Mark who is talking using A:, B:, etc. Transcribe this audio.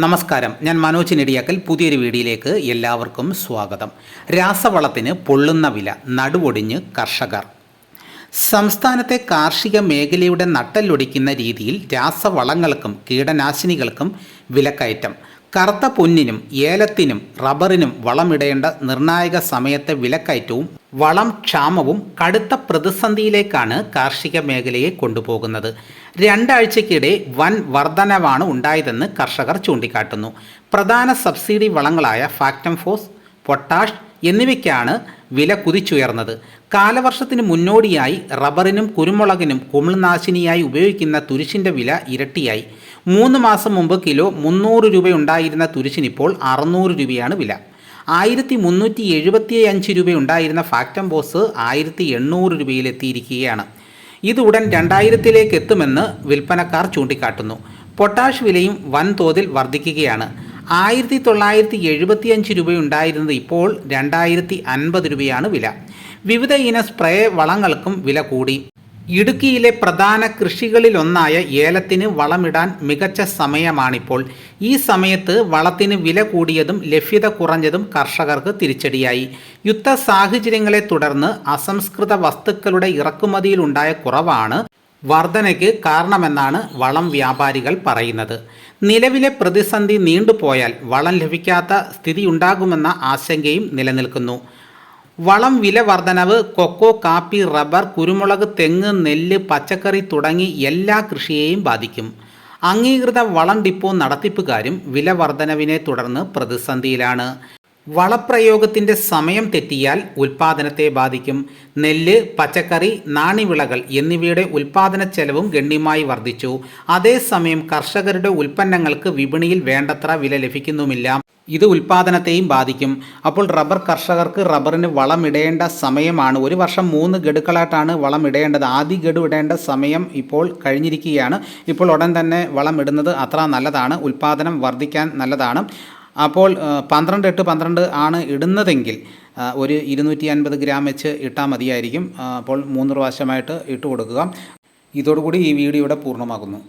A: നമസ്കാരം, ഞാൻ മനോജ് നെടിയാക്കൽ. പുതിയൊരു വീഡിയോയിലേക്ക് എല്ലാവർക്കും സ്വാഗതം. രാസവളത്തിന് പൊള്ളുന്ന വില, നടുവൊടിഞ്ഞ് കർഷകർ. സംസ്ഥാനത്തെ കാർഷിക മേഖലയുടെ നട്ടെല്ലൊടിക്കുന്ന രീതിയിൽ രാസവളങ്ങൾക്കും കീടനാശിനികൾക്കും വിലക്കയറ്റം. കറുത്ത പൊന്നിനും ഏലത്തിനും റബ്ബറിനും വളമിടേണ്ട നിർണായക സമയത്തെ വിലക്കയറ്റവും വളം ക്ഷാമവും കടുത്ത പ്രതിസന്ധിയിലേക്കാണ് കാർഷിക മേഖലയെ കൊണ്ടുപോകുന്നത്. രണ്ടാഴ്ചയ്ക്കിടെ വൻ വർധനവാണ് ഉണ്ടായതെന്ന് കർഷകർ ചൂണ്ടിക്കാട്ടുന്നു. പ്രധാന സബ്സിഡി വളങ്ങളായ ഫാക്ടം ഫോസ്, പൊട്ടാഷ് എന്നിവയ്ക്കാണ് വില കുതിച്ചുയർന്നത്. കാലവർഷത്തിന് മുന്നോടിയായി റബ്ബറിനും കുരുമുളകിനും കുമിൾനാശിനിയായി ഉപയോഗിക്കുന്ന തുരിശിൻ്റെ വില ഇരട്ടിയായി. 3 മാസം മുമ്പ് കിലോ 300 രൂപയുണ്ടായിരുന്ന തുരിശിനിപ്പോൾ 600 രൂപയാണ് വില. 1375 രൂപയുണ്ടായിരുന്ന ഫാക്ടം ബോസ് 1800 രൂപയിലെത്തിയിരിക്കുകയാണ്. ഇത് ഉടൻ 2000-ലേക്ക് എത്തുമെന്ന് വിൽപ്പനക്കാർ ചൂണ്ടിക്കാട്ടുന്നു. പൊട്ടാഷ് വിലയും വൻതോതിൽ വർദ്ധിക്കുകയാണ്. 1975 രൂപയുണ്ടായിരുന്നത് ഇപ്പോൾ 2050 രൂപയാണ് വില. വിവിധ ഇന സ്പ്രേ വളങ്ങൾക്കും വില കൂടി. ഇടുക്കിയിലെ പ്രധാന കൃഷികളിലൊന്നായ ഏലത്തിന് വളമിടാൻ മികച്ച സമയമാണിപ്പോൾ. ഈ സമയത്ത് വളത്തിന് വില കൂടിയതും ലഭ്യത കുറഞ്ഞതും കർഷകർക്ക് തിരിച്ചടിയായി. യുദ്ധ സാഹചര്യങ്ങളെ തുടർന്ന് അസംസ്കൃത വസ്തുക്കളുടെ ഇറക്കുമതിയിലുണ്ടായ കുറവാണ് വർധനയ്ക്ക് കാരണമെന്നാണ് വളം വ്യാപാരികൾ പറയുന്നത്. നിലവിലെ പ്രതിസന്ധി നീണ്ടുപോയാൽ വളം ലഭിക്കാത്ത സ്ഥിതിയുണ്ടാകുമെന്ന ആശങ്കയും നിലനിൽക്കുന്നു. വളം വില വർധനവ് കൊക്കോ, കാപ്പി, റബ്ബർ, കുരുമുളക്, തെങ്ങ്, നെല്ല്, പച്ചക്കറി തുടങ്ങി എല്ലാ കൃഷിയെയും ബാധിക്കും. അംഗീകൃത വളം ഡിപ്പോ നടത്തിപ്പുകാരും വില വർധനവിനെ തുടർന്ന് പ്രതിസന്ധിയിലാണ്. വളപ്രയോഗത്തിൻ്റെ സമയം തെറ്റിയാൽ ഉൽപ്പാദനത്തെ ബാധിക്കും. നെല്ല്, പച്ചക്കറി, നാണ്യവിളകൾ എന്നിവയുടെ ഉൽപ്പാദന ചെലവും ഗണ്യമായി വർദ്ധിച്ചു. അതേസമയം കർഷകരുടെ ഉൽപ്പന്നങ്ങൾക്ക് വിപണിയിൽ വേണ്ടത്ര വില ലഭിക്കുന്നുമില്ല. ഇത് ഉൽപ്പാദനത്തെയും ബാധിക്കും. അപ്പോൾ റബ്ബർ കർഷകർക്ക് റബ്ബറിന് വളമിടേണ്ട സമയമാണ്. ഒരു വർഷം 3 ഗഡുക്കളായിട്ടാണ് വളമിടേണ്ടത്. ആദ്യ ഗഡു ഇടേണ്ട സമയം ഇപ്പോൾ കഴിഞ്ഞിരിക്കുകയാണ്. ഇപ്പോൾ ഉടൻ തന്നെ വളമിടുന്നത് അത്ര നല്ലതാണ്, ഉൽപ്പാദനം വർദ്ധിക്കാൻ നല്ലതാണ്. അപ്പോൾ 12 ആണ് ഇടുന്നതെങ്കിൽ ഒരു 250 ഗ്രാം വെച്ച് ഇട്ടാൽ മതിയായിരിക്കും. അപ്പോൾ 3 പ്രാവശ്യമായിട്ട് ഇട്ട് കൊടുക്കുക. ഇതോടുകൂടി ഈ വീഡിയോ ഇവിടെ പൂർണ്ണമാകുന്നു.